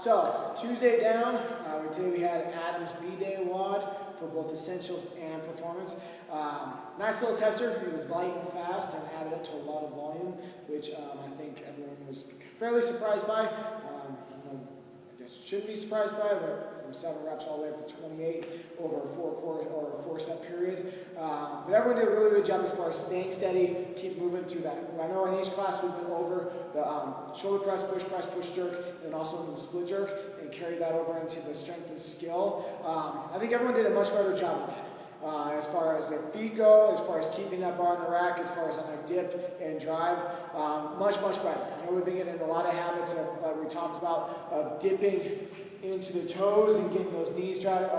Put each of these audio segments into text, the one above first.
So Tuesday down, today we had Adam's B-Day WOD for both essentials and performance. Nice little tester. It was light and fast and added up to a lot of volume, which I think everyone was fairly surprised by. I guess shouldn't be surprised by, but from 7 reps all the way up to 28 over a 4-set period. But everyone did a really good job as far as staying steady, keep moving through that. I know in each class we went over the shoulder press, push jerk, and also into the split jerk, and carried that over into the strength and skill. I think everyone did a much better job of that. As far as their feet go, as far as keeping that bar on the rack, as far as on their dip and drive, much better. I know we've been getting in a lot of habits of, like we talked about, of dipping into the toes and getting those knees drive,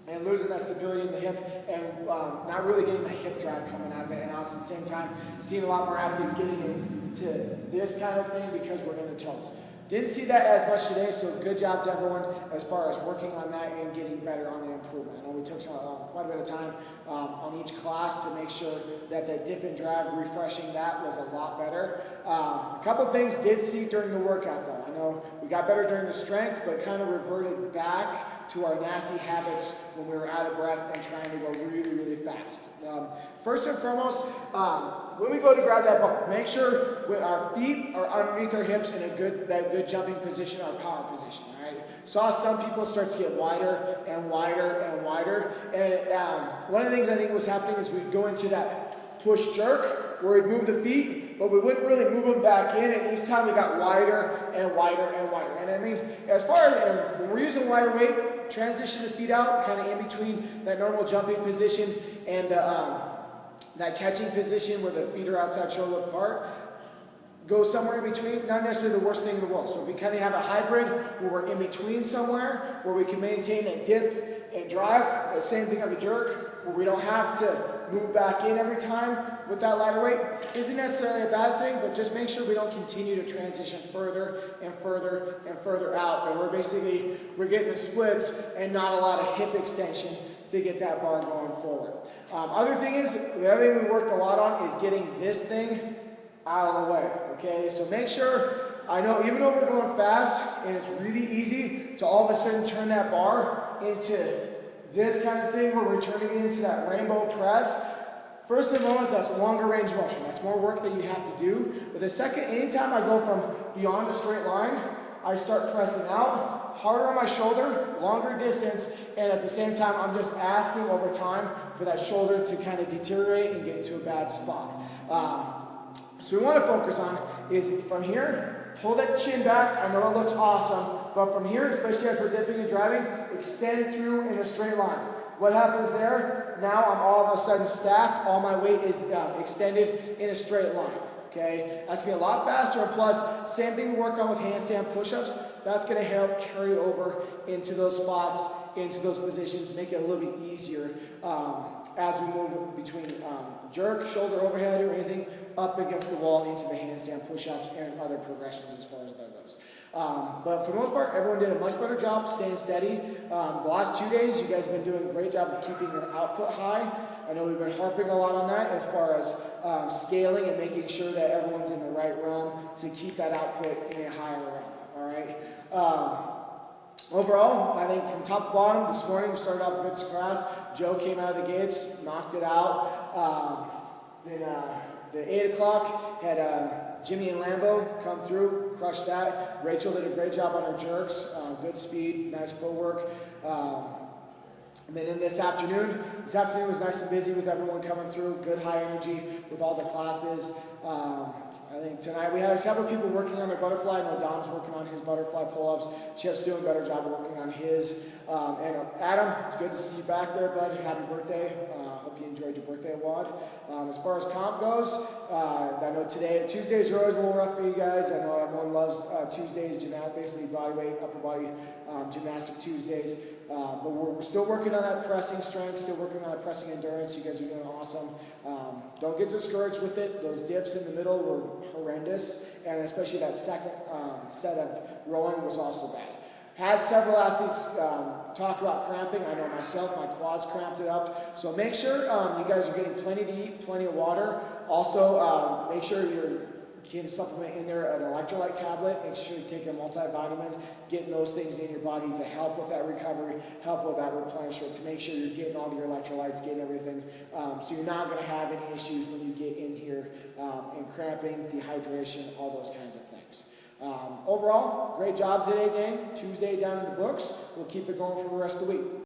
and losing that stability in the hip, and not really getting the hip drive coming out of it. And also at the same time, seeing a lot more athletes getting into this kind of thing because we're in the toes. Didn't see that as much today, so good job to everyone as far as working on that and getting better on the improvement. I know we took quite a bit of time on each class to make sure that the dip and drive, refreshing that was a lot better. A couple things did see during the workout though. I know we got better during the strength, but kind of reverted back to our nasty habits when we were out of breath and trying to go really fast. First and foremost, when we go to grab that bar, make sure our feet are underneath our hips in that good jumping position, our power position. All right. Saw some people start to get wider and wider and wider, and one of the things I think was happening is we'd go into that push jerk where we'd move the feet, but we wouldn't really move them back in, and each time we got wider and wider and wider. And I mean, as far as when we're using wider weight, transition the feet out, kind of in between that normal jumping position and that catching position where the feet are outside shoulder width apart. Go somewhere in between, not necessarily the worst thing in the world. So if we kind of have a hybrid where we're in between somewhere, where we can maintain that dip and drive, the same thing on the jerk, where we don't have to move back in every time with that lighter weight, isn't necessarily a bad thing, but just make sure we don't continue to transition further and further and further out. But we're getting the splits and not a lot of hip extension to get that bar going forward. The other thing we worked a lot on is getting this thing out of the way, okay? So make sure, I know even though we're going fast and it's really easy to all of a sudden turn that bar into this kind of thing where we're turning it into that rainbow press. First and foremost, that's a longer range motion. That's more work that you have to do. But the second, anytime I go from beyond a straight line, I start pressing out, harder on my shoulder, longer distance, and at the same time, I'm just asking over time for that shoulder to kind of deteriorate and get into a bad spot. So we want to focus on is from here, pull that chin back. I know it looks awesome, but from here, especially as we're dipping and driving, extend through in a straight line. What happens there? Now I'm all of a sudden stacked. All my weight is extended in a straight line. Okay, that's going to be a lot faster. And plus, same thing we work on with handstand push-ups. That's going to help carry over into those spots, into those positions, make it a little bit easier as we move between jerk, shoulder overhead, or anything up against the wall into the handstand push-ups and other progressions as far as that goes. But for the most part, everyone did a much better job staying steady. The last 2 days, you guys have been doing a great job of keeping your output high. I know we've been harping a lot on that as far as scaling and making sure that everyone's in the right realm to keep that output in a higher realm. All right. Overall, I think from top to bottom, this morning we started off with good class. Joe came out of the gates, knocked it out. Then the 8 o'clock had Jimmy and Lambo come through, crushed that. Rachel did a great job on her jerks, good speed, nice footwork. And then in this afternoon was nice and busy with everyone coming through, good high energy with all the classes. I think tonight we had several people working on their butterfly. I know Dom's working on his butterfly pull-ups. Chip's doing a better job of working on his. And Adam, it's good to see you back there, bud. Happy birthday. Hope you enjoyed your birthday award. As far as comp goes, I know Tuesdays are always a little rough for you guys. I know everyone loves Tuesdays, basically body weight, upper body gymnastic Tuesdays. But we're still working on that pressing strength, still working on that pressing endurance. You guys are doing awesome. Don't get discouraged with it. Those dips in the middle were horrendous, and especially that second set of rowing was also bad. Had several athletes talk about cramping. I know myself, my quads cramped it up. So make sure you guys are getting plenty to eat, plenty of water. Also, make sure you're can supplement in there an electrolyte tablet. Make sure you take a multivitamin, getting those things in your body to help with that recovery, help with that replenishment, to make sure you're getting all your electrolytes, getting everything, so you're not going to have any issues when you get in here, and cramping, dehydration, all those kinds of things. Overall, great job today, gang. Tuesday down in the books. We'll keep it going for the rest of the week.